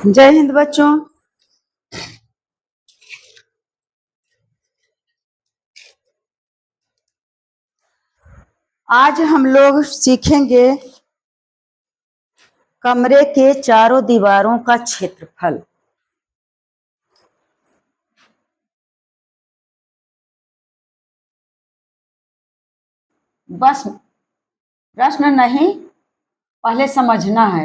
जय हिंद बच्चों। आज हम लोग सीखेंगे कमरे के चारों दीवारों का क्षेत्रफल। बस प्रश्न नहीं, पहले समझना है।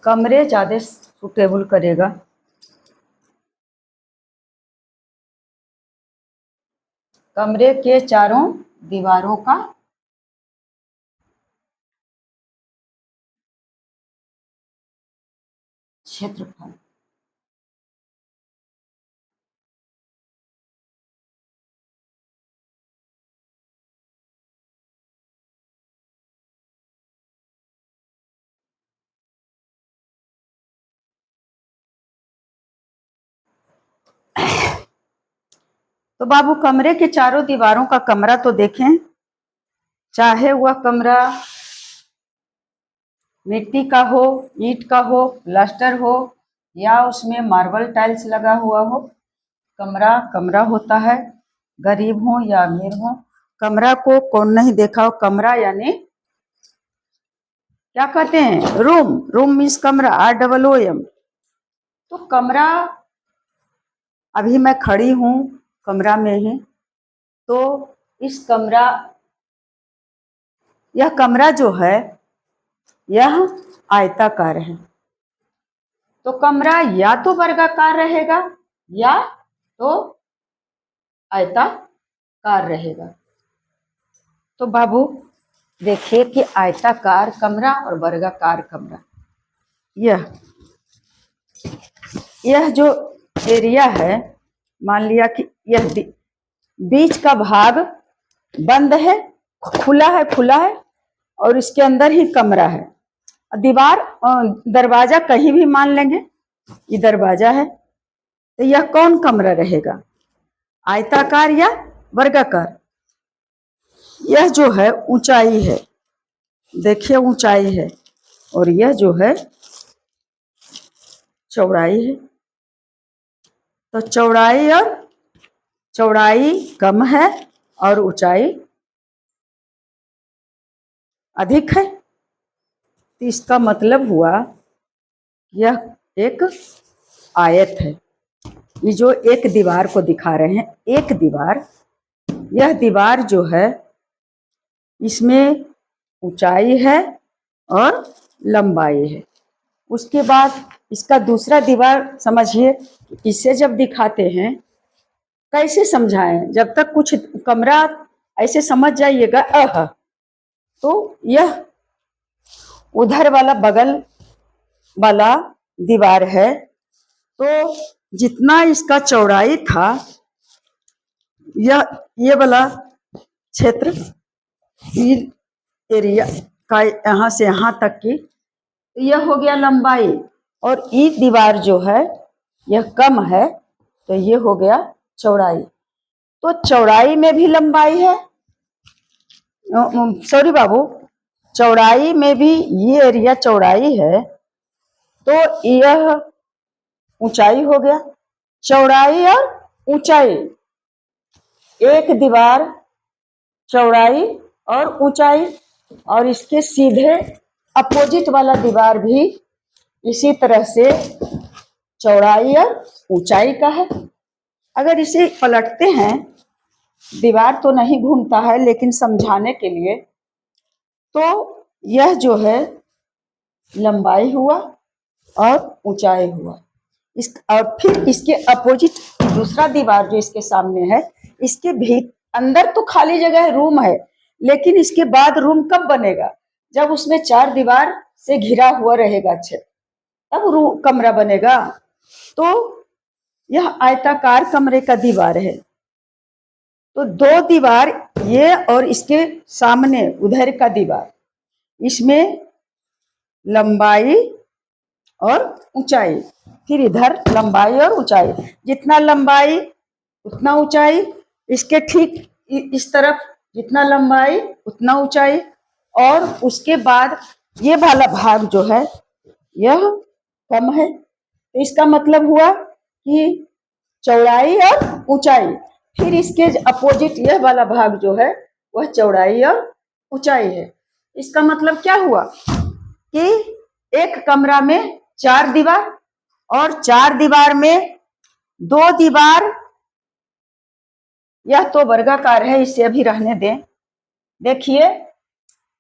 कमरे ज्यादा सुटेबल करेगा। कमरे के चारों दीवारों का क्षेत्रफल। तो बाबू, कमरे के चारों दीवारों का कमरा तो देखें, चाहे वह कमरा मिट्टी का हो, ईंट का हो, प्लास्टर हो या उसमें मार्बल टाइल्स लगा हुआ हो, कमरा कमरा होता है। गरीब हो या अमीर हो, कमरा को कौन नहीं देखा हो। कमरा यानी क्या कहते हैं? रूम। रूम मीन्स कमरा, ROOM। तो कमरा, अभी मैं खड़ी हूँ कमरा में ही, तो इस कमरा, यह कमरा जो है यह आयताकार है। तो कमरा या तो वर्गाकार रहेगा या तो आयताकार रहेगा। तो बाबू देखिए कि आयताकार कमरा और वर्गाकार कमरा, यह जो एरिया है, मान लिया कि यह बीच का भाग बंद है, खुला है और इसके अंदर ही कमरा है। दीवार, दरवाजा कहीं भी मान लेंगे, ये दरवाजा है। तो यह कौन कमरा रहेगा, आयताकार या वर्गाकार? यह जो है ऊंचाई है, देखिए ऊंचाई है, और यह जो है चौड़ाई है। तो चौड़ाई कम है और ऊंचाई अधिक है। तो इसका मतलब हुआ यह एक आयत है। ये जो एक दीवार को दिखा रहे हैं, एक दीवार, यह दीवार जो है इसमें ऊंचाई है और लंबाई है। उसके बाद इसका दूसरा दीवार समझिए, इसे जब दिखाते हैं कैसे समझाएं, जब तक कुछ कमरा ऐसे समझ जाइएगा। तो यह उधर वाला बगल वाला दीवार है, तो जितना इसका चौड़ाई था, ये वाला क्षेत्र एरिया का यहाँ से यहाँ तक की, यह हो गया लंबाई। और ये दीवार जो है यह कम है, तो ये हो गया चौड़ाई। तो चौड़ाई में भी लंबाई है, सॉरी बाबू, चौड़ाई में भी ये एरिया चौड़ाई है, तो यह ऊंचाई हो गया। चौड़ाई और ऊंचाई, एक दीवार चौड़ाई और ऊंचाई, और इसके सीधे अपोजिट वाला दीवार भी इसी तरह से चौड़ाई और ऊंचाई का है। अगर इसे पलटते हैं, दीवार तो नहीं घूमता है, लेकिन समझाने के लिए, तो यह जो है लंबाई हुआ और ऊंचाई हुआ। और फिर इसके अपोजिट दूसरा दीवार जो इसके सामने है, इसके भी अंदर तो खाली जगह है, रूम है, लेकिन इसके बाद रूम कब बनेगा? जब उसमें चार दीवार से घिरा हुआ रहेगा छत, तब कमरा बनेगा। तो यह आयताकार कमरे का दीवार है। तो दो दीवार, ये और इसके सामने उधर का दीवार, इसमें लंबाई और ऊंचाई, फिर इधर लंबाई और ऊंचाई, जितना लंबाई उतना ऊंचाई, इसके ठीक इस तरफ जितना लंबाई उतना ऊंचाई, और उसके बाद ये वाला भाग जो है यह कम है। तो इसका मतलब हुआ कि चौड़ाई और ऊंचाई, फिर इसके अपोजिट यह वाला भाग जो है वह चौड़ाई और ऊंचाई है। इसका मतलब क्या हुआ कि एक कमरा में चार दीवार, और चार दीवार में दो दीवार, यह तो वर्गाकार है, इसे अभी रहने दें। देखिए,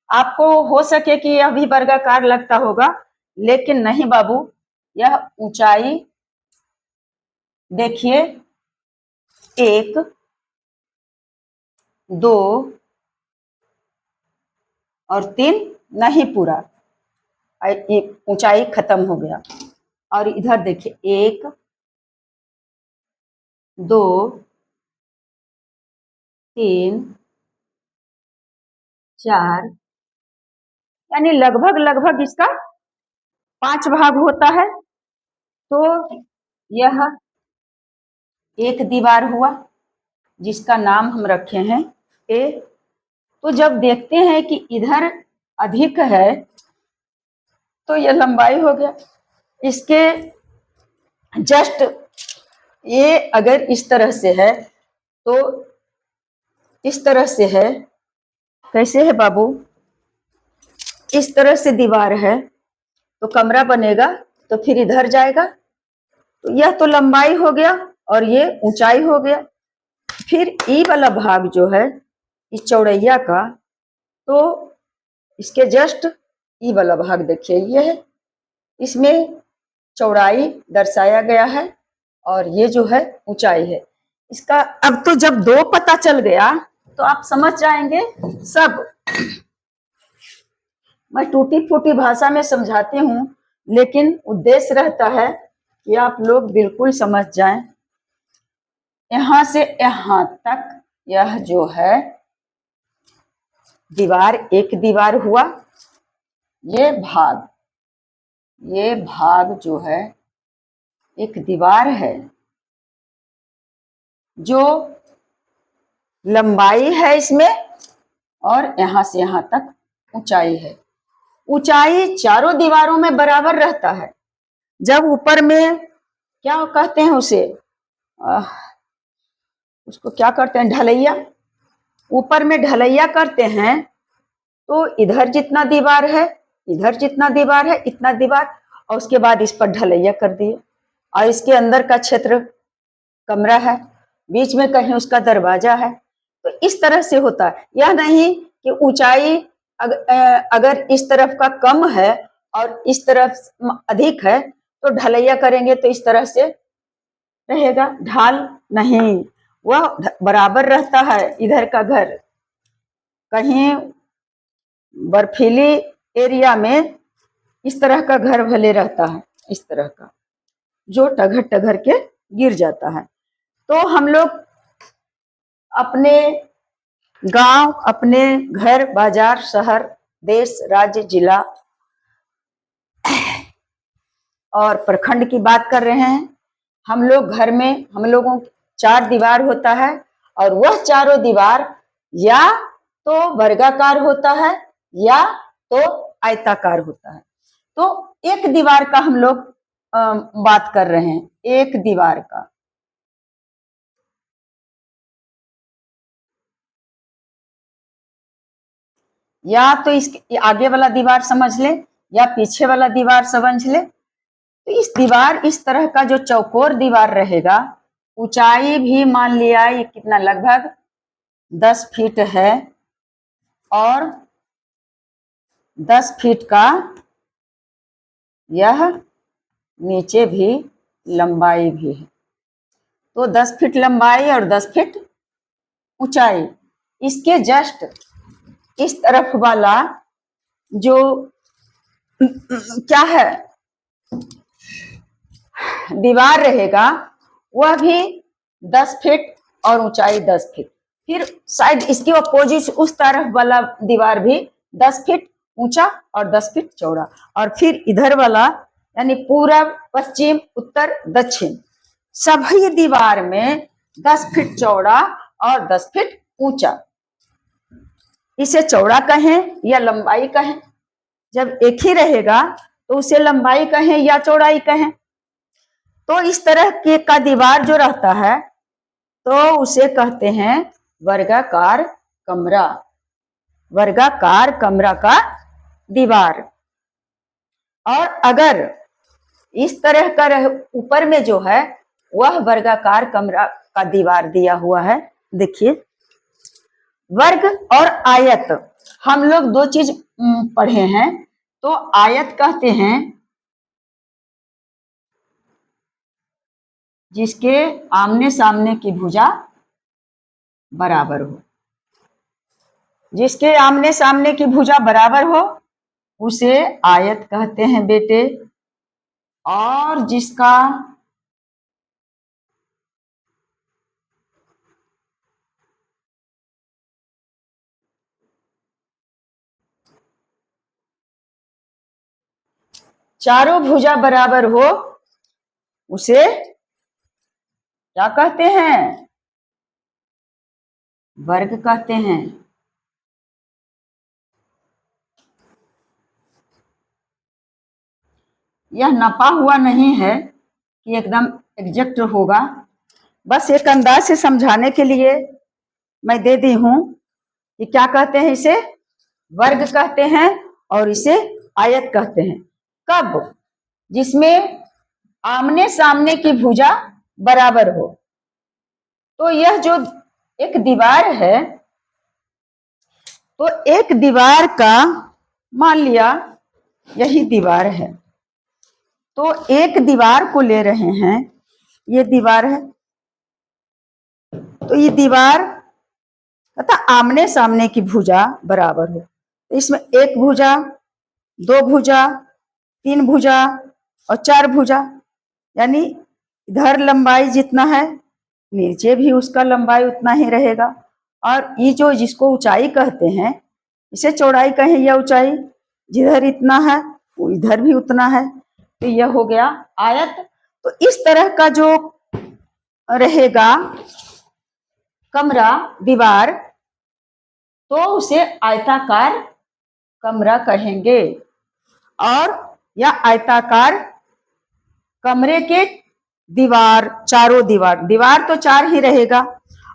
आपको हो सके कि यह भी वर्गाकार लगता होगा, लेकिन नहीं बाबू, यह ऊंचाई देखिए, एक, दो और तीन, नहीं पूरा, एक ऊंचाई खत्म हो गया। और इधर देखिए, एक, दो, तीन, चार, यानी लगभग लगभग इसका 5 भाग होता है। तो यह एक दीवार हुआ जिसका नाम हम रखे हैं ए। तो जब देखते हैं कि इधर अधिक है तो यह लंबाई हो गया। इसके जस्ट ये अगर इस तरह से है तो इस तरह से है, कैसे है बाबू, इस तरह से दीवार है तो कमरा बनेगा, तो फिर इधर जाएगा, तो यह तो लंबाई हो गया और ये ऊंचाई हो गया। फिर ई वाला भाग जो है इस चौड़ैया का, तो इसके जस्ट ई वाला भाग देखिए, ये है, इसमें चौड़ाई दर्शाया गया है और ये जो है ऊंचाई है इसका। अब तो जब दो पता चल गया तो आप समझ जाएंगे सब। मैं टूटी फूटी भाषा में समझाती हूँ, लेकिन उद्देश्य रहता है कि आप लोग बिल्कुल समझ जाएं। यहां से यहां तक यह जो है दीवार, एक दीवार हुआ। ये भाग जो है एक दीवार है, जो लंबाई है इसमें और यहां से यहां तक ऊंचाई है। ऊंचाई चारों दीवारों में बराबर रहता है। जब ऊपर में क्या कहते हैं उसे, उसको क्या करते हैं, ढलैया, ऊपर में ढलैया करते हैं तो इधर जितना दीवार है, इधर जितना दीवार है, इतना दीवार, और उसके बाद इस पर ढलैया कर दिए, और इसके अंदर का क्षेत्र कमरा है, बीच में कहीं उसका दरवाजा है। तो इस तरह से होता है। यह नहीं कि ऊंचाई अगर इस तरफ का कम है और इस तरफ अधिक है तो ढलैया करेंगे तो इस तरह से रहेगा, ढाल नहीं, वह बराबर रहता है। इधर का घर कहीं बर्फीली एरिया में इस तरह का घर भले रहता है, इस तरह का जो टघर टघर के गिर जाता है। तो हम लोग अपने गांव, अपने घर, बाजार, शहर, देश, राज्य, जिला और प्रखंड की बात कर रहे हैं। हम लोग घर में, हम लोगों चार दीवार होता है और वह चारों दीवार या तो वर्गाकार होता है या तो आयताकार होता है। तो एक दीवार का हम लोग बात कर रहे हैं, एक दीवार का। या तो इसके आगे वाला दीवार समझ ले या पीछे वाला दीवार समझ ले। तो इस दीवार, इस तरह का जो चौकोर दीवार रहेगा, ऊंचाई भी मान लिया ये कितना, लगभग 10 फीट है, और 10 फीट का यह नीचे भी लंबाई भी है। तो 10 फीट लंबाई और 10 फीट ऊंचाई। इसके जस्ट इस तरफ वाला जो क्या है दीवार रहेगा वह भी 10 फीट और ऊंचाई 10 फीट। फिर शायद इसकी अपोजिट उस तरफ वाला दीवार भी 10 फीट ऊंचा और 10 फीट चौड़ा, और फिर इधर वाला यानी पूरब पश्चिम उत्तर दक्षिण सभी दीवार में 10 फीट चौड़ा और 10 फीट ऊंचा। इसे चौड़ा कहें या लंबाई कहें। जब एक ही रहेगा तो उसे लंबाई कहें या चौड़ाई कहें। तो इस तरह के का दीवार जो रहता है तो उसे कहते हैं वर्गाकार कमरा। वर्गाकार कमरा का दीवार। और अगर इस तरह का ऊपर में जो है वह वर्गाकार कमरा का दीवार दिया हुआ है। देखिए वर्ग और आयत हम लोग दो चीज पढ़े हैं। तो आयत कहते हैं जिसके आमने सामने की भुजा बराबर हो। जिसके आमने सामने की भुजा बराबर हो उसे आयत कहते हैं बेटे। और जिसका चारों भुजा बराबर हो उसे क्या कहते हैं? वर्ग कहते हैं। यह नपा हुआ नहीं है कि एकदम एग्जैक्ट होगा, बस एक अंदाज से समझाने के लिए मैं दे दी हूं कि क्या कहते हैं। इसे वर्ग कहते हैं और इसे आयत कहते हैं। कब? जिसमें आमने सामने की भुजा बराबर हो। तो यह जो एक दीवार है तो एक दीवार का मान लिया यही दीवार है तो एक दीवार को ले रहे हैं। ये दीवार है तो ये दीवार तथा आमने सामने की भुजा बराबर हो। तो इसमें एक भुजा, दो भुजा, तीन भुजा और चार भुजा, यानी इधर लंबाई जितना है नीचे भी उसका लंबाई उतना ही रहेगा। और ये जो जिसको ऊंचाई कहते हैं इसे चौड़ाई कहें या ऊंचाई, जिधर इतना है वो इधर भी उतना है। तो यह हो गया आयत। तो इस तरह का जो रहेगा कमरा दीवार तो उसे आयताकार कमरा कहेंगे। और या आयताकार कमरे के दीवार, चारों दीवार, दीवार तो चार ही रहेगा।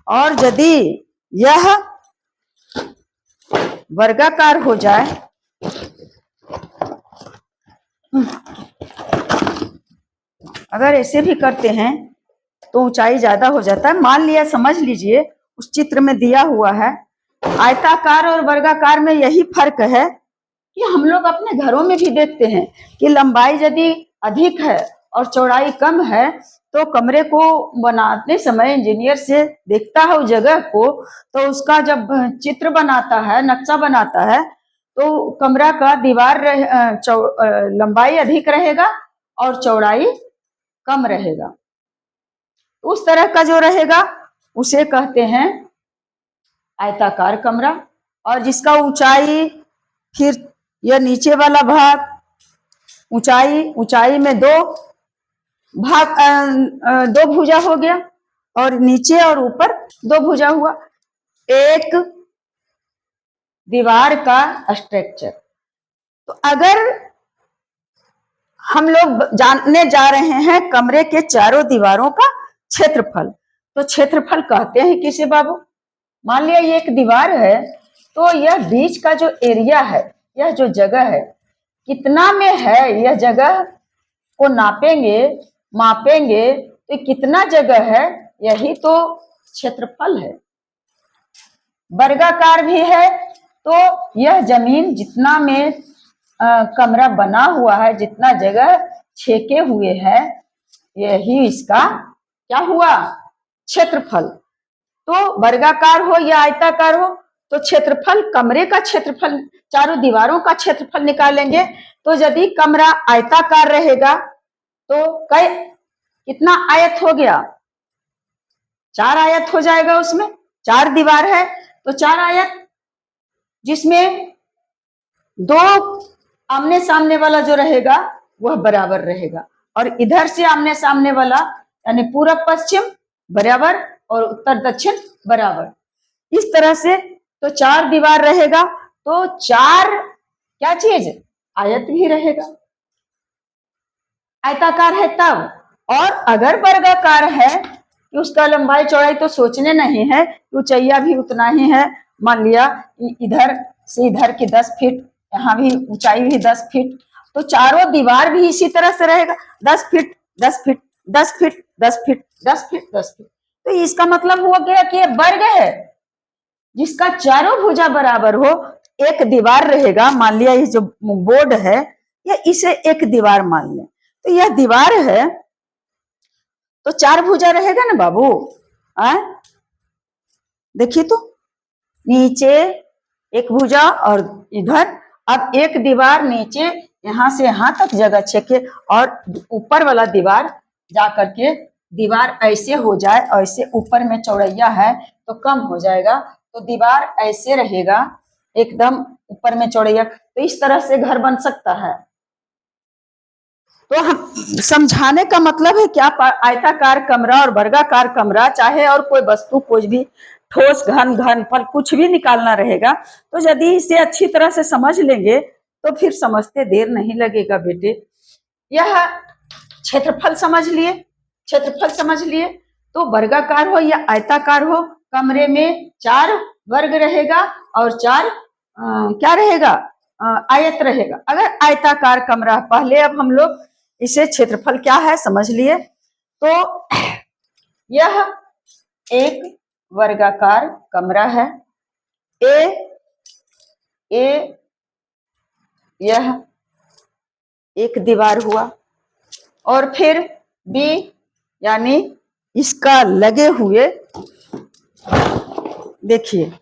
और यदि यह वर्गाकार हो जाए अगर ऐसे भी करते हैं तो ऊंचाई ज्यादा हो जाता है। मान लिया, समझ लीजिए उस चित्र में दिया हुआ है आयताकार और वर्गाकार में यही फर्क है कि हम लोग अपने घरों में भी देखते हैं कि लंबाई यदि अधिक है और चौड़ाई कम है तो कमरे को बनाते समय इंजीनियर से देखता है उस जगह को, तो उसका जब चित्र बनाता है, नक्शा बनाता है तो कमरा का दीवार लंबाई अधिक रहेगा और चौड़ाई कम रहेगा। उस तरह का जो रहेगा उसे कहते हैं आयताकार कमरा। और जिसका ऊंचाई, फिर यह नीचे वाला भाग ऊंचाई में दो भाग, दो भुजा हो गया और नीचे और ऊपर दो भुजा हुआ। एक दीवार का स्ट्रक्चर। तो अगर हम लोग जानने जा रहे हैं कमरे के चारों दीवारों का क्षेत्रफल, तो क्षेत्रफल कहते हैं किसे बाबू? मान लिया ये एक दीवार है तो यह बीच का जो एरिया है, यह जो जगह है कितना में है, यह जगह को नापेंगे, मापेंगे तो कितना जगह है, यही तो क्षेत्रफल है। वर्गाकार भी है तो यह जमीन जितना में कमरा बना हुआ है, जितना जगह छेके हुए है, यही इसका क्या हुआ? क्षेत्रफल। तो वर्गाकार हो या आयताकार हो तो क्षेत्रफल, कमरे का क्षेत्रफल, चारों दीवारों का क्षेत्रफल निकालेंगे। तो यदि कमरा आयताकार रहेगा तो कितना आयत हो गया? 4 आयत हो जाएगा। उसमें 4 दीवार है तो 4 आयत, जिसमें 2 आमने सामने वाला जो रहेगा वह बराबर रहेगा, और इधर से आमने सामने वाला यानी पूरब पश्चिम बराबर और उत्तर दक्षिण बराबर। इस तरह से तो 4 दीवार रहेगा तो 4 क्या चीज? आयत भी रहेगा। आयताकार है तब। और अगर वर्गाकार है कि उसका लंबाई चौड़ाई तो सोचने नहीं है, ऊंचाइया भी उतना ही है। मान लिया इधर से इधर की 10 फीट, यहाँ भी ऊंचाई भी 10 फीट, तो चारों दीवार भी इसी तरह से रहेगा, 10 feet 10 feet 10 feet 10 feet 10 feet 10 feet. तो इसका मतलब हुआ गया कि ये वर्ग है जिसका चारों भुजा बराबर हो। एक दीवार रहेगा, मान लिया ये जो बोर्ड है ये, इसे एक दीवार मान लें, तो यह दीवार है तो 4 भुजा रहेगा ना बाबू। देखिए तो नीचे एक भुजा और इधर, अब एक दीवार नीचे यहां से यहां तक जगह छेके और ऊपर वाला दीवार जा करके दीवार ऐसे हो जाए, ऐसे ऊपर में चौड़ैया है तो कम हो जाएगा, तो दीवार ऐसे रहेगा एकदम ऊपर में चौड़ैया। तो इस तरह से घर बन सकता है। तो हम समझाने का मतलब है क्या? आयताकार कमरा और वर्गाकार कमरा, चाहे और कोई वस्तु, कुछ भी ठोस घन घनफल कुछ भी निकालना रहेगा, तो यदि इसे अच्छी तरह से समझ लेंगे तो फिर समझते देर नहीं लगेगा बेटे। यह क्षेत्रफल समझ लिए, क्षेत्रफल समझ लिए। तो वर्गाकार हो या आयताकार हो, कमरे में 4 वर्ग रहेगा और 4 क्या रहेगा? आयत रहेगा। अगर आयताकार कमरा, पहले अब हम लोग इसे क्षेत्रफल क्या है समझ लिए। तो यह एक वर्गाकार कमरा है। ए यह एक दीवार हुआ, और फिर बी यानी इसका लगे हुए, देखिए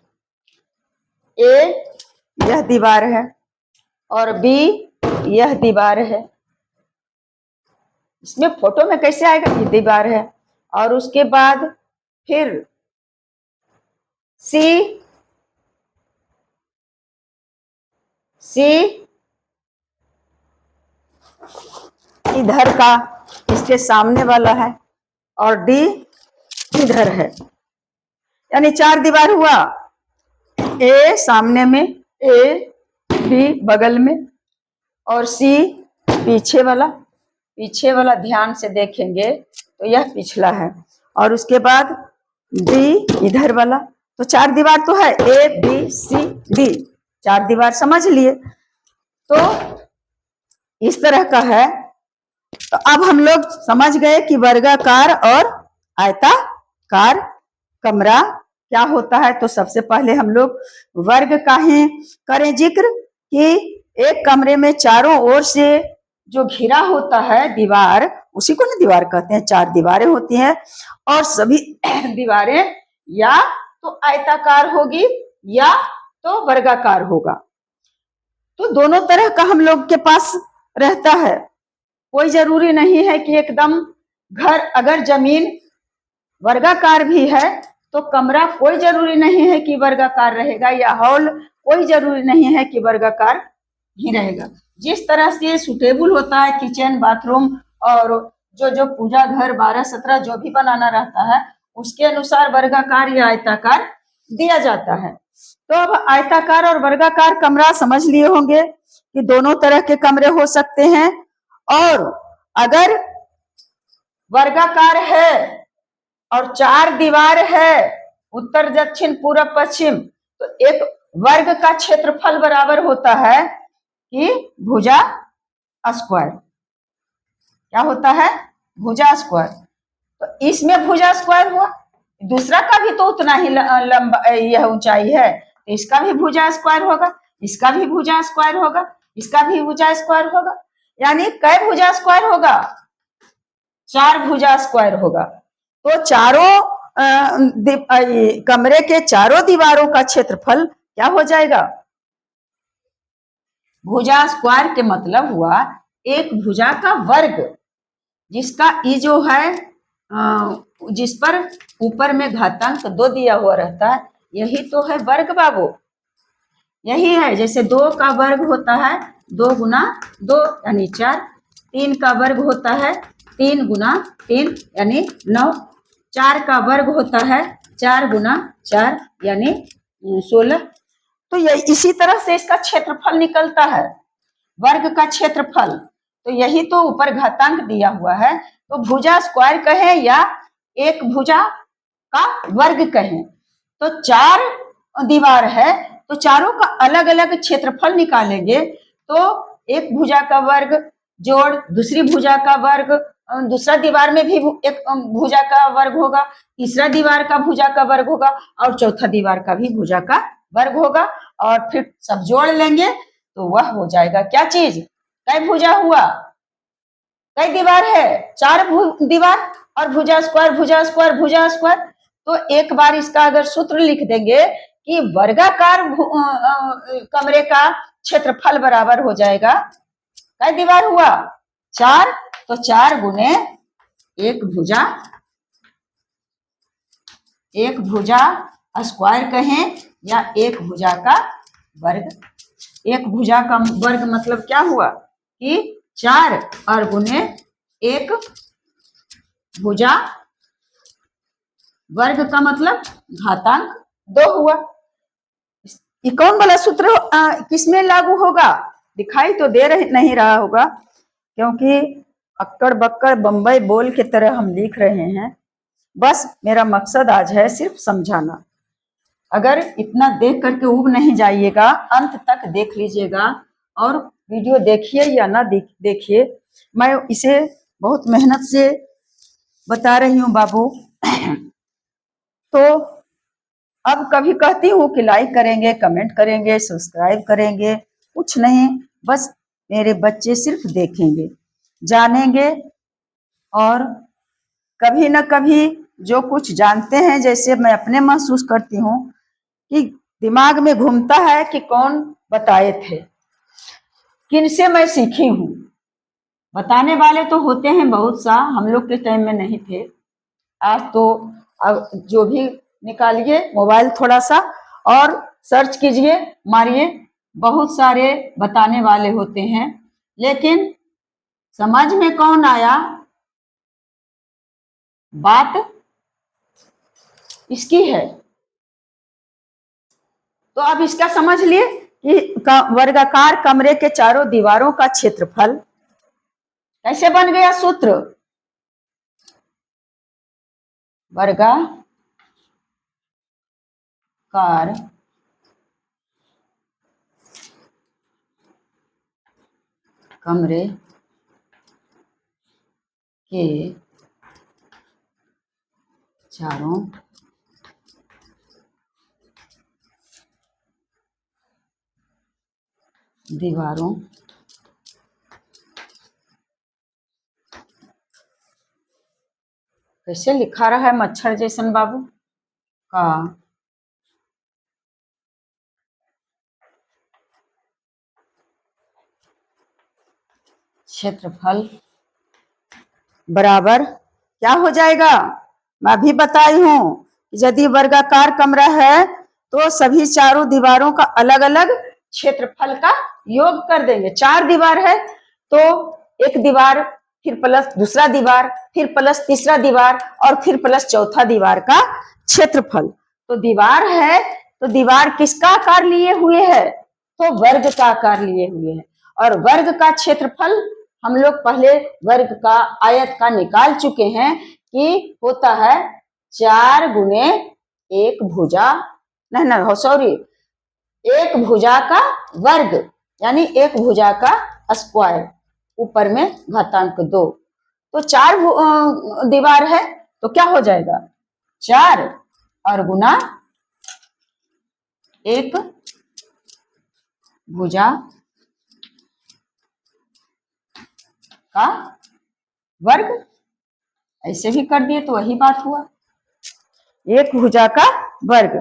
ए यह दीवार है और बी यह दीवार है। इसमें फोटो में कैसे आएगा? ये दीवार है। और उसके बाद फिर सी इधर का इसके सामने वाला है और डी इधर है, यानी 4 दीवार हुआ। ए सामने में, ए बी बगल में और सी पीछे वाला ध्यान से देखेंगे तो यह पिछला है, और उसके बाद डी इधर वाला। तो 4 दीवार तो है, ए बी सी डी, 4 दीवार समझ लिए। तो इस तरह का है। तो अब हम लोग समझ गए कि वर्गाकार और आयताकार कमरा क्या होता है। तो सबसे पहले हम लोग वर्ग का ही करें जिक्र कि एक कमरे में चारों ओर से जो घिरा होता है दीवार, उसी को ना दीवार कहते हैं। 4 दीवारें होती हैं और सभी दीवारें या तो आयताकार होगी या तो वर्गाकार होगा। तो दोनों तरह का हम लोग के पास रहता है। कोई जरूरी नहीं है कि एकदम घर, अगर जमीन वर्गाकार भी है तो कमरा कोई जरूरी नहीं है कि वर्गाकार रहेगा, या हॉल कोई जरूरी नहीं है कि वर्गाकार ही रहेगा। जिस तरह से सुटेबल होता है किचन, बाथरूम और जो पूजा घर 12-17 जो भी बनाना रहता है, उसके अनुसार वर्गाकार या आयताकार दिया जाता है। तो अब आयताकार और वर्गाकार कमरा समझ लिए होंगे कि दोनों तरह के कमरे हो सकते हैं। और अगर वर्गाकार है और 4 दीवार है, उत्तर दक्षिण पूरब पश्चिम, तो एक वर्ग का क्षेत्रफल बराबर होता है कि भुजा स्क्वायर। क्या होता है? भुजा स्क्वायर। तो इसमें भुजा स्क्वायर हुआ, दूसरा का भी तो उतना ही लंबा यह ऊंचाई है, तो इसका भी भुजा स्क्वायर होगा, इसका भी भुजा स्क्वायर होगा, इसका भी भुजा स्क्वायर होगा। यानी कै भुजा स्क्वायर होगा? 4 भुजा स्क्वायर होगा। तो चारों कमरे के चारों दीवारों का क्षेत्रफल क्या हो जाएगा? भुजा स्क्वायर के मतलब हुआ एक भुजा का वर्ग, जिसका ई जो है जिस पर ऊपर में घातांक 2 दिया हुआ रहता है, यही तो है वर्ग बाबू। यही है, जैसे 2 का वर्ग होता है 2 गुना 2 यानी 4, 3 का वर्ग होता है 3 गुना 3 यानी 9, 4 का वर्ग होता है 4 गुना 4 यानी 16। तो ये इसी तरह से इसका क्षेत्रफल निकलता है, वर्ग का क्षेत्रफल। तो यही तो ऊपर घातांक दिया हुआ है। तो भुजा स्क्वायर कहें या एक भुजा का वर्ग कहें, तो 4 दीवार है, तो चारों का अलग अलग क्षेत्रफल निकालेंगे तो एक भुजा का वर्ग जोड़ दूसरी भुजा का वर्ग, दूसरा दीवार में भी एक भुजा का वर्ग होगा, तीसरा दीवार का भुजा का वर्ग होगा और चौथा दीवार का भी भुजा का वर्ग होगा, और फिर सब जोड़ लेंगे तो वह हो जाएगा क्या चीज? कई भुजा हुआ, कई दीवार है? 4 दीवार और भुजा स्क्वायर भुजा स्क्वायर भुजा स्क्वायर। तो एक बार इसका अगर सूत्र लिख देंगे कि वर्गाकार कमरे का क्षेत्रफल बराबर हो जाएगा, कई दीवार हुआ? 4, तो 4 गुने एक भुजा स्क्वायर कहें या एक भुजा का वर्ग। एक भुजा का वर्ग मतलब क्या हुआ कि 4 और गुने एक भुजा वर्ग का मतलब घातांक 2 हुआ। ये कौन वाला सूत्र किसमें लागू होगा? दिखाई तो नहीं रहा होगा, क्योंकि अक्कड़ बक्कड़ बम्बई बोल के तरह हम लिख रहे हैं। बस मेरा मकसद आज है सिर्फ समझाना। अगर इतना देख करके उब नहीं जाइएगा, अंत तक देख लीजिएगा और वीडियो देखिए या ना देखिए, मैं इसे बहुत मेहनत से बता रही हूँ बाबू। तो अब कभी कहती हूँ कि लाइक करेंगे, कमेंट करेंगे, सब्सक्राइब करेंगे, कुछ नहीं, बस मेरे बच्चे सिर्फ देखेंगे, जानेंगे और कभी न कभी जो कुछ जानते हैं, जैसे मैं अपने महसूस करती हूँ कि दिमाग में घूमता है कि कौन बताए थे, किनसे मैं सीखी हूँ। बताने वाले तो होते हैं बहुत सा, हम लोग के टाइम में नहीं थे। आज तो अब जो भी निकालिए मोबाइल थोड़ा सा और सर्च कीजिए, मारिए, बहुत सारे बताने वाले होते हैं, लेकिन समझ में कौन आया बात इसकी है। तो अब इसका समझ लिए कि वर्गाकार कमरे के चारों दीवारों का क्षेत्रफल कैसे बन गया सूत्र? वर्गाकार कमरे के चारों दीवारों कैसे लिखा रहा है मच्छर जैसन बाबू का क्षेत्रफल बराबर क्या हो जाएगा? मैं भी बताई हूं, यदि वर्गाकार कमरा है तो सभी चारों दीवारों का अलग अलग क्षेत्रफल का योग कर देंगे। 4 दीवार है तो एक दीवार, फिर प्लस दूसरा दीवार, फिर प्लस तीसरा दीवार और फिर प्लस चौथा दीवार का क्षेत्रफल। तो दीवार है तो दीवार किसका आकार लिए हुए है? तो वर्ग का आकार लिए हुए है। और वर्ग का क्षेत्रफल हम लोग पहले वर्ग का आयत का निकाल चुके हैं कि होता है 4 गुने एक भुजा, नहीं सॉरी, एक भुजा का वर्ग यानी एक भुजा का स्क्वायर, ऊपर में घातांक 2। तो 4 दीवार है तो क्या हो जाएगा? 4 और गुना एक भुजा का वर्ग, ऐसे भी कर दिए तो वही बात हुआ, एक भुजा का वर्ग।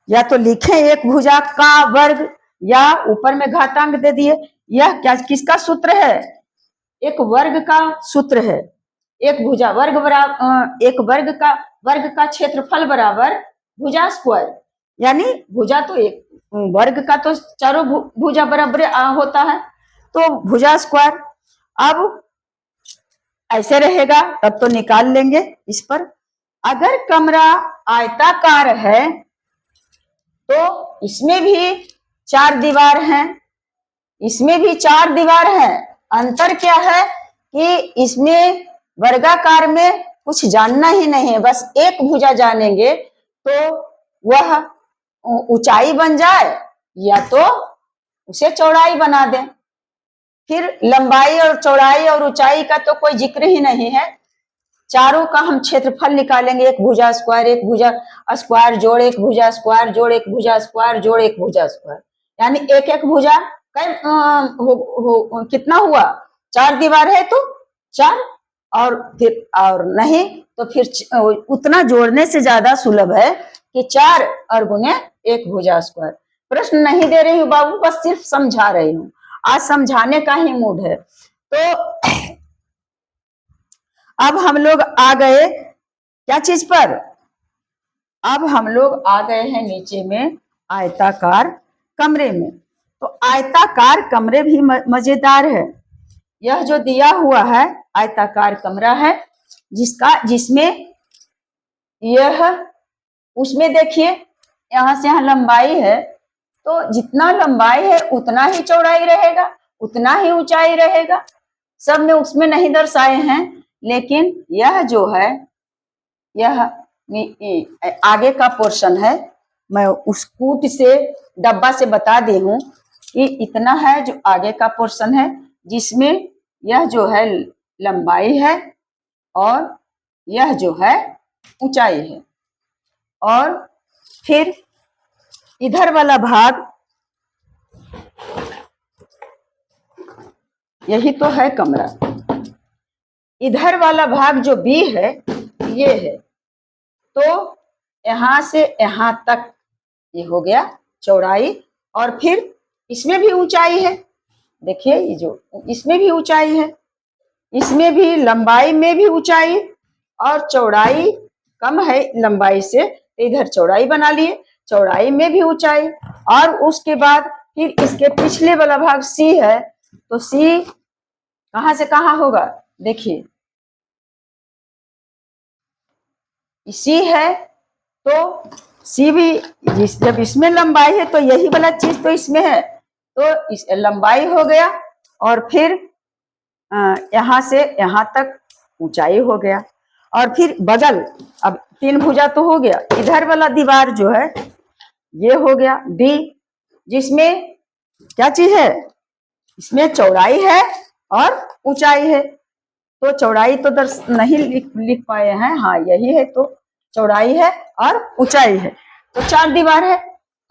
या तो लिखें एक भुजा का वर्ग, या ऊपर में घातांक दे दिए। यह क्या किसका सूत्र है? एक वर्ग का सूत्र है। एक भुजा वर्ग बराबर एक वर्ग का क्षेत्रफल बराबर भुजा स्क्वायर, यानी भुजा तो एक वर्ग का तो चारों भुजा बराबर होता है, तो भुजा स्क्वायर। अब ऐसे रहेगा तब तो निकाल लेंगे इस पर। अगर कमरा आयताकार है तो इसमें भी 4 दीवार हैं, इसमें भी 4 दीवार हैं। अंतर क्या है कि इसमें वर्गाकार में कुछ जानना ही नहीं है, बस एक भुजा जानेंगे तो वह ऊंचाई बन जाए या तो उसे चौड़ाई बना दें। फिर लंबाई और चौड़ाई और ऊंचाई का तो कोई जिक्र ही नहीं है। चारों का हम क्षेत्रफल निकालेंगे, एक भुजा स्क्वायर, एक भुजा स्क्वायर जोड़ एक भुजा स्क्वायर जोड़ एक भुजा स्क्वायर जोड़ एक भुजा स्क्वायर, यानी एक एक भुजा कितना हुआ? 4 दीवार है तो 4, और फिर और नहीं तो फिर उतना जोड़ने से ज्यादा सुलभ है कि 4 और गुने एक भुजा स्क्वायर। प्रश्न नहीं दे रही हूँ बाबू, बस सिर्फ समझा रही हूँ, आज समझाने का ही मूड है। तो अब हम लोग आ गए क्या चीज पर? अब हम लोग आ गए हैं नीचे में आयताकार कमरे में। तो आयताकार कमरे भी मजेदार है। यह जो दिया हुआ है आयताकार कमरा है, जिसमें यह उसमें देखिए यहां से यहां लंबाई है, तो जितना लंबाई है उतना ही चौड़ाई रहेगा, उतना ही ऊंचाई रहेगा। सब में उसमें नहीं दर्शाए हैं, लेकिन यह जो है यह आगे का पोर्शन है। मैं उस कूट से डब्बा से बता दी हूं कि इतना है जो आगे का पोर्शन है, जिसमें यह जो है लंबाई है और यह जो है ऊंचाई है। और फिर इधर वाला भाग, यही तो है कमरा। इधर वाला भाग जो बी है ये है, तो यहां से यहां तक ये हो गया चौड़ाई, और फिर इसमें भी ऊंचाई है। देखिए ये जो इसमें भी ऊंचाई है, इसमें भी लंबाई में भी ऊंचाई, और चौड़ाई कम है लंबाई से, तो इधर चौड़ाई बना लिए, चौड़ाई में भी ऊंचाई। और उसके बाद फिर इसके पिछले वाला भाग सी है, तो सी कहां से कहां होगा? देखिए सी है तो सी भी जब इसमें लंबाई है तो यही वाला चीज तो इसमें है, तो इस लंबाई हो गया, और फिर यहां से यहां तक ऊंचाई हो गया। और फिर बगल, अब 3 भुजा तो हो गया। इधर वाला दीवार जो है ये हो गया डी, जिसमें क्या चीज है? इसमें चौड़ाई है और ऊंचाई है। तो चौड़ाई तो नहीं लिख पाए हैं, हाँ यही है, तो चौड़ाई है और ऊंचाई है, तो 4 दीवार है।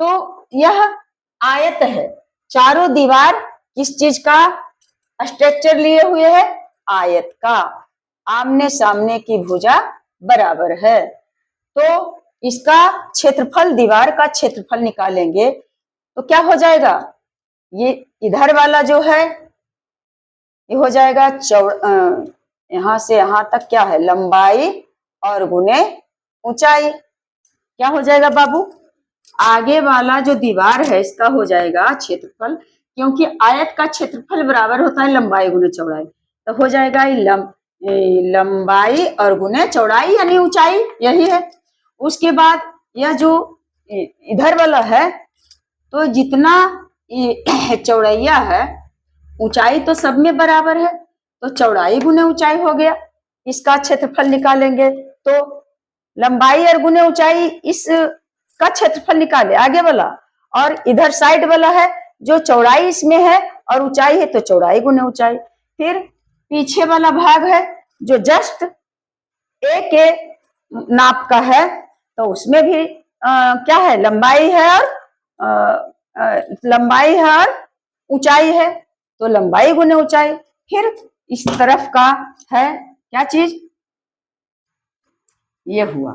तो यह आयत है। चारों दीवार किस चीज का स्ट्रक्चर लिए हुए है? आयत का। आमने सामने की भुजा बराबर है, तो इसका क्षेत्रफल, दीवार का क्षेत्रफल निकालेंगे तो क्या हो जाएगा? ये इधर वाला जो है ये हो जाएगा यहां से यहां तक क्या है? लंबाई और गुने ऊंचाई। क्या हो जाएगा बाबू? आगे वाला जो दीवार है इसका हो जाएगा क्षेत्रफल, क्योंकि आयत का क्षेत्रफल बराबर होता है लंबाई गुने चौड़ाई, तो हो जाएगा लंबाई और गुने चौड़ाई यानी ऊंचाई, यही है। उसके बाद यह जो इधर वाला है, तो जितना चौड़ैया है ऊंचाई तो सब में बराबर है, तो चौड़ाई गुने ऊंचाई हो गया। इसका क्षेत्रफल निकालेंगे तो लंबाई और गुने ऊंचाई, इस का क्षेत्रफल निकाले आगे वाला, और इधर साइड वाला है जो चौड़ाई इसमें है और ऊंचाई है, तो चौड़ाई गुने ऊंचाई। फिर पीछे वाला भाग है जो जस्ट ए के नाप का है, तो उसमें भी क्या है? लंबाई है और लंबाई है और ऊंचाई है, तो लंबाई गुने ऊंचाई। फिर इस तरफ का है क्या चीज? ये हुआ,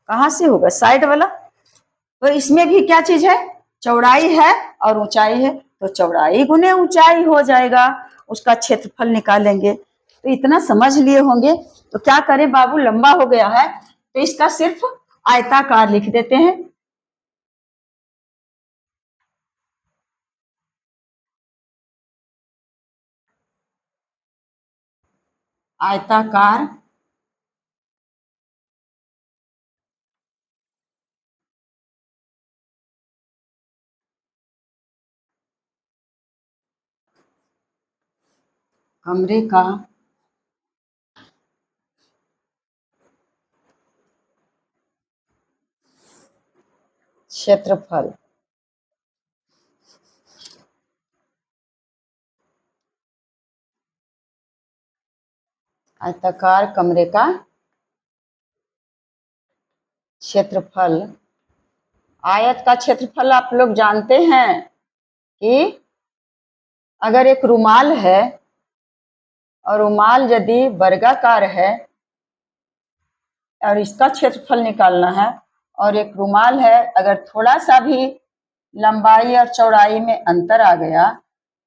कहां से होगा? साइड वाला, तो इसमें भी क्या चीज है, चौड़ाई है और ऊंचाई है, तो चौड़ाई गुने ऊंचाई हो जाएगा, उसका क्षेत्रफल निकालेंगे। तो इतना समझ लिए होंगे। तो क्या करें बाबू, लंबा हो गया है तो इसका सिर्फ आयताकार लिख देते हैं। आयताकार कमरे का क्षेत्रफल आयताकार कमरे का क्षेत्रफल। आयत का क्षेत्रफल आप लोग जानते हैं कि अगर एक रुमाल है और रुमाल यदि वर्गाकार है और इसका क्षेत्रफल निकालना है, और एक रुमाल है अगर थोड़ा सा भी लंबाई और चौड़ाई में अंतर आ गया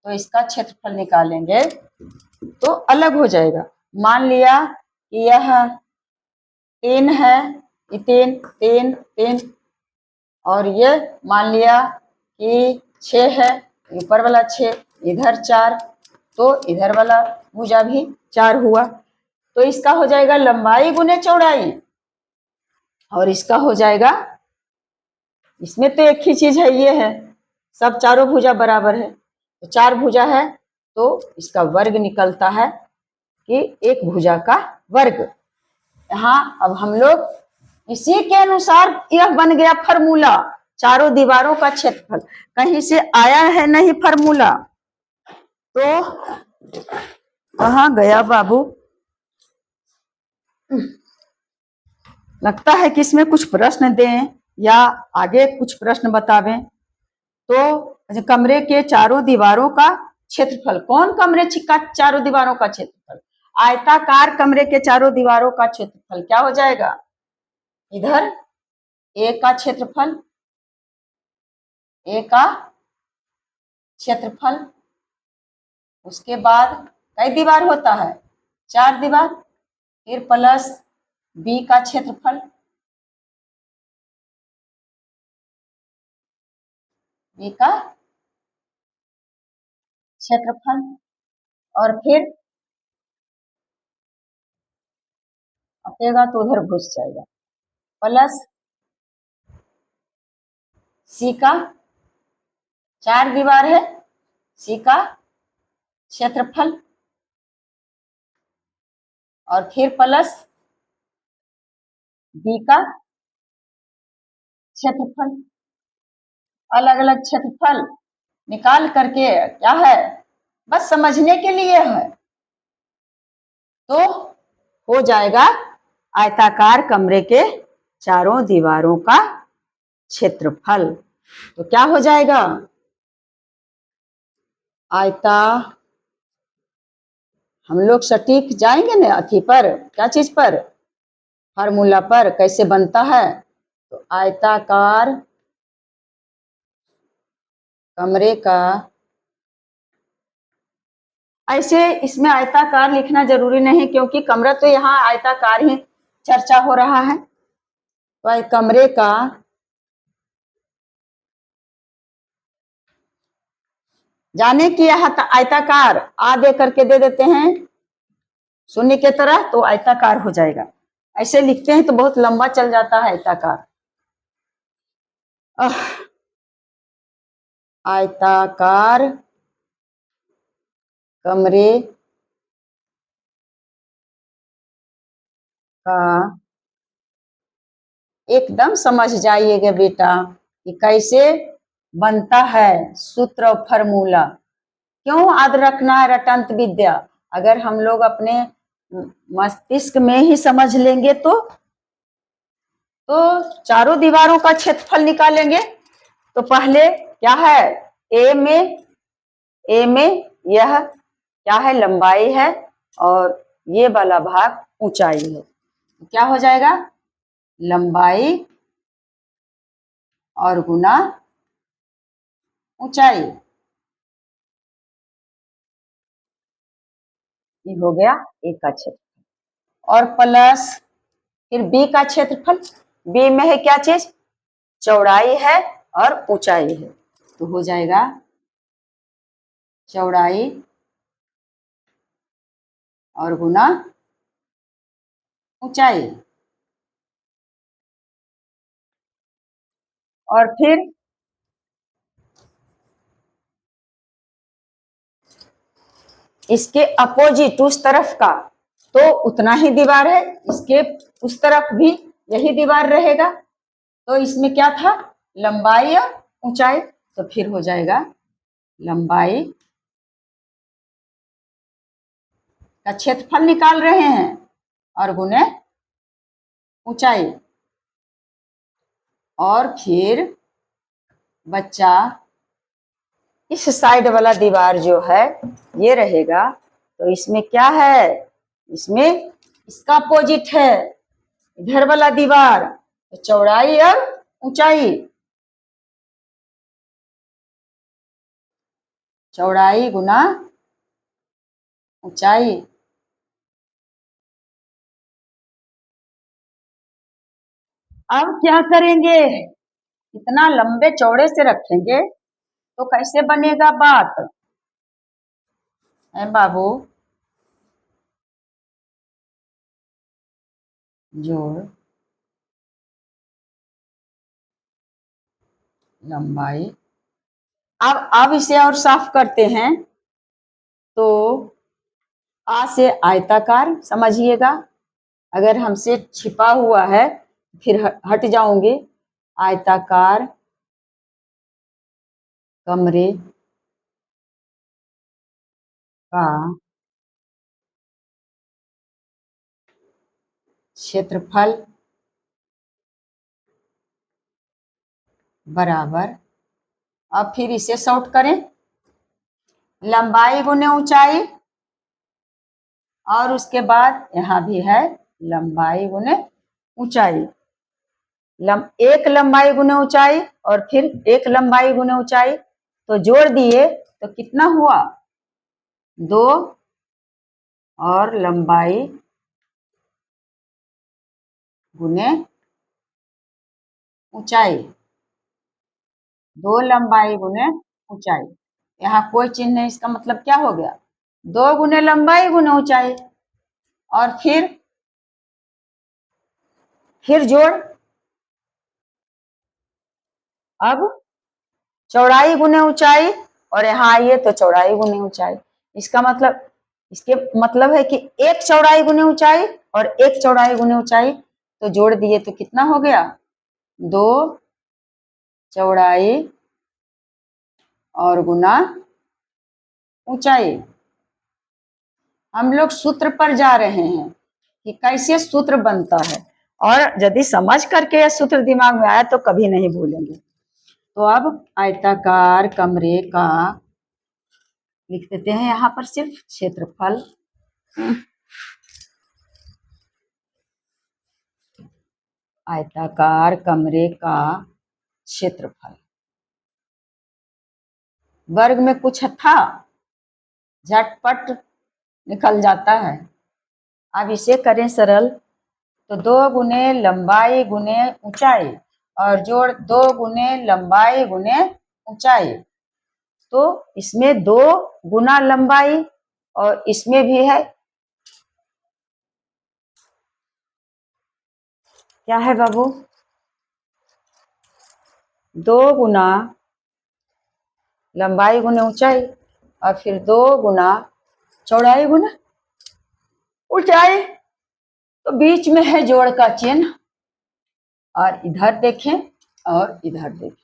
तो इसका क्षेत्रफल निकालेंगे तो अलग हो जाएगा। मान लिया कि यह 3 है, ये 3 3 3, और ये मान लिया कि 6 है, ऊपर वाला 6, इधर 4, तो इधर वाला भुजा भी 4 हुआ। तो इसका हो जाएगा लंबाई गुने चौड़ाई, और इसका हो जाएगा, इसमें तो एक ही चीज है, ये है, सब चारों भुजा बराबर है, तो 4 भुजा है तो इसका वर्ग निकलता है कि एक भुजा का वर्ग। यहाँ अब हम लोग इसी के अनुसार यह बन गया फॉर्मूला, चारों दीवारों का क्षेत्रफल। कहीं से आया है नहीं फॉर्मूला, तो कहाँ गया बाबू, लगता है कि इसमें कुछ प्रश्न दें या आगे कुछ प्रश्न बतावें। तो कमरे के चारों दीवारों का क्षेत्रफल, कौन कमरे का चारों दीवारों का क्षेत्रफल, आयताकार कमरे के चारों दीवारों का क्षेत्रफल क्या हो जाएगा, इधर ए का क्षेत्रफल, ए का क्षेत्रफल, उसके बाद कई दीवार होता है, 4 दीवार, फिर प्लस बी का क्षेत्रफल, बी का क्षेत्रफल, और फिर हटेगा तो उधर घुस जाएगा, प्लस सी का, 4 दीवार है, सी का क्षेत्रफल, और फिर प्लस बी का क्षेत्रफल। अलग अलग क्षेत्रफल निकाल करके क्या है, बस समझने के लिए है, तो हो जाएगा आयताकार कमरे के चारों दीवारों का क्षेत्रफल। तो क्या हो जाएगा, आयता, हम लोग सटीक जाएंगे ना अथी पर, क्या चीज पर, फार्मूला पर, कैसे बनता है। तो आयताकार कमरे का, ऐसे इसमें आयताकार लिखना जरूरी नहीं क्योंकि कमरा तो यहाँ आयताकार ही चर्चा हो रहा है। तो कमरे का जाने कि यह आयताकार आ दे करके दे देते हैं शून्य के तरह, तो आयताकार हो जाएगा। ऐसे लिखते हैं तो बहुत लंबा चल जाता है आयताकार। आयताकार कमरे का एकदम समझ जाइएगा बेटा कि कैसे बनता है सूत्र और फॉर्मूला। क्यों याद रखना है रटंत विद्या, अगर हम लोग अपने मस्तिष्क में ही समझ लेंगे तो चारों दीवारों का क्षेत्रफल निकालेंगे। तो पहले क्या है, ए में यह क्या है, लंबाई है, और ये वाला भाग ऊंचाई है। क्या हो जाएगा, लंबाई और गुना ऊंचाई, ये हो गया ए का क्षेत्रफल। और प्लस फिर बी का क्षेत्रफल, बी में है क्या चीज, चौड़ाई है और ऊंचाई है, तो हो जाएगा चौड़ाई और गुना ऊंचाई। और फिर इसके अपोजिट उस तरफ का तो उतना ही दीवार है, इसके उस तरफ भी यही दीवार रहेगा, तो इसमें क्या था, लंबाई और ऊंचाई, तो फिर हो जाएगा लंबाई का क्षेत्रफल निकाल रहे हैं और गुने ऊंचाई। और फिर बच्चा इस साइड वाला दीवार जो है ये रहेगा, तो इसमें क्या है, इसमें इसका अपोजिट है इधर वाला दीवार, तो चौड़ाई और ऊंचाई, चौड़ाई गुना ऊंचाई। अब क्या करेंगे, इतना लंबे चौड़े से रखेंगे तो कैसे बनेगा बात है बाबू, जोड़ लंबाई। अब इसे और साफ करते हैं, तो आ से आयताकार समझिएगा, अगर हमसे छिपा हुआ है फिर हट जाऊंगी, आयताकार कमरे का क्षेत्रफल बराबर, अब फिर इसे शॉर्ट करें, लंबाई गुने ऊंचाई, और उसके बाद यहाँ भी है लंबाई गुने ऊंचाई, एक लंबाई गुने ऊंचाई और फिर एक लंबाई गुने ऊंचाई, तो जोड़ दिए तो कितना हुआ, 2 और लंबाई गुने ऊंचाई, 2 लंबाई गुने ऊंचाई, यहाँ कोई चिन्ह नहीं, इसका मतलब क्या हो गया, 2 गुने लंबाई गुने ऊंचाई। और फिर जोड़, अब चौड़ाई गुने ऊंचाई, और यहाँ आइए तो चौड़ाई गुने ऊंचाई, इसका मतलब, इसके मतलब है कि एक चौड़ाई गुने ऊंचाई और एक चौड़ाई गुने ऊंचाई, तो जोड़ दिए तो कितना हो गया, 2 चौड़ाई और गुना ऊंचाई। हम लोग सूत्र पर जा रहे हैं कि कैसे सूत्र बनता है, और यदि समझ करके यह सूत्र दिमाग में आया तो कभी नहीं भूलेंगे। तो अब आयताकार कमरे का लिख देते हैं यहाँ पर सिर्फ क्षेत्रफल, आयताकार कमरे का क्षेत्रफल, वर्ग में कुछ था, झटपट निकल जाता है। अब इसे करें सरल, तो 2 गुने लंबाई गुने ऊंचाई और जोड़ 2 गुने लंबाई गुने ऊंचाई, तो इसमें 2 गुना लंबाई और इसमें भी है, क्या है बाबू, 2 गुना लंबाई गुने ऊंचाई और फिर 2 गुना चौड़ाई गुना ऊंचाई, तो बीच में है जोड़ का चिन्ह, और इधर देखें और इधर देखें,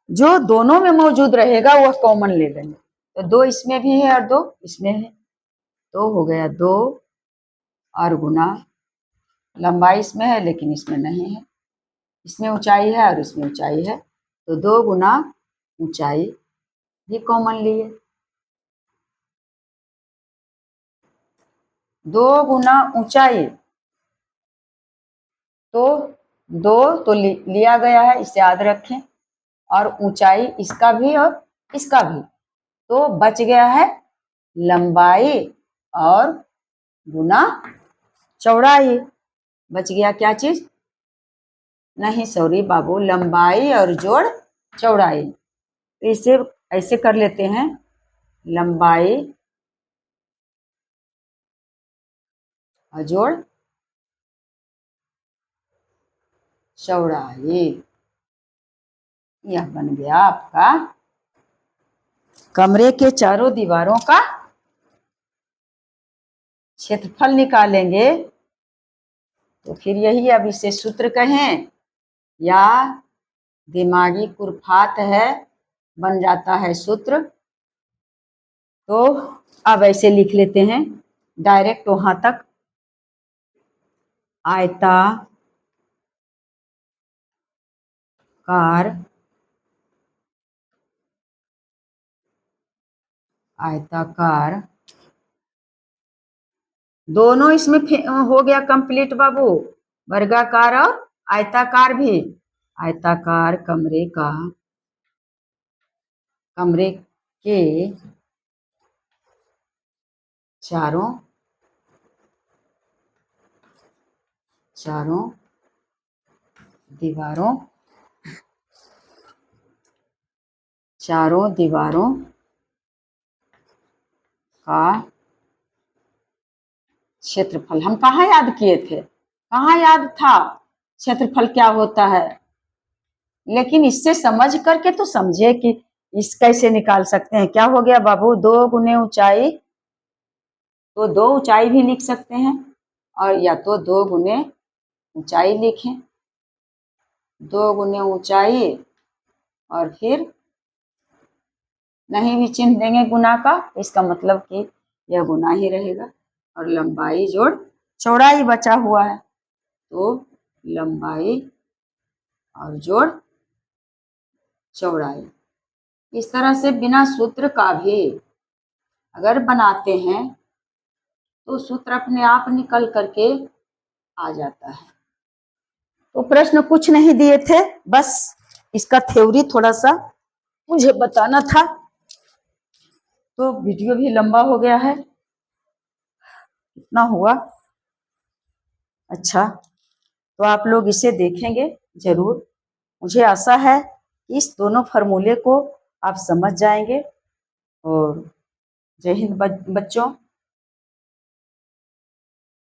जो दोनों में मौजूद रहेगा वह कॉमन ले लेंगे, तो 2 इसमें भी है और 2 इसमें है, तो हो गया 2 और गुना लंबाई इसमें है लेकिन इसमें नहीं है, इसमें ऊंचाई है और इसमें ऊंचाई है, तो 2 गुना ऊंचाई भी कॉमन लिए, 2 गुना ऊंचाई, तो दो तो लिया गया है, इसे याद रखें, और ऊंचाई इसका भी और इसका भी, तो बच गया है लंबाई और गुना चौड़ाई। बच गया क्या चीज? नहीं सॉरी बाबू, लंबाई और जोड़ चौड़ाई। तो इसे ऐसे कर लेते हैं, लंबाई और जोड़ चौड़ाई। यह बन गया आपका कमरे के चारों दीवारों का क्षेत्रफल। निकालेंगे तो फिर यही, अब इसे सूत्र कहें या दिमागी कुरफात है, बन जाता है सूत्र। तो अब ऐसे लिख लेते हैं डायरेक्ट वहां तक, आयताकार दोनों इसमें हो गया कंप्लीट बाबू, वर्गाकार और आयताकार भी। आयताकार कमरे के चारों दीवारों का क्षेत्रफल। हम कहाँ याद किए थे? कहाँ याद था क्षेत्रफल क्या होता है? लेकिन इससे समझ करके तो समझे कि इस कैसे निकाल सकते हैं। क्या हो गया बाबू? 2 गुने ऊंचाई, तो 2 ऊंचाई भी लिख सकते हैं, और या तो 2 गुने ऊंचाई लिखें, 2 गुने ऊंचाई, और फिर नहीं भी चिन्ह देंगे गुना का, इसका मतलब कि यह गुना ही रहेगा, और लंबाई जोड़ चौड़ाई बचा हुआ है, तो लंबाई और जोड़ चौड़ाई। इस तरह से बिना सूत्र का भी अगर बनाते हैं तो सूत्र अपने आप निकल करके आ जाता है। तो प्रश्न कुछ नहीं दिए थे, बस इसका थ्योरी थोड़ा सा मुझे बताना था। तो वीडियो भी लंबा हो गया है, इतना हुआ। अच्छा, तो आप लोग इसे देखेंगे जरूर। मुझे आशा है कि इस दोनों फार्मूले को आप समझ जाएंगे। और जय हिंद बच्चों।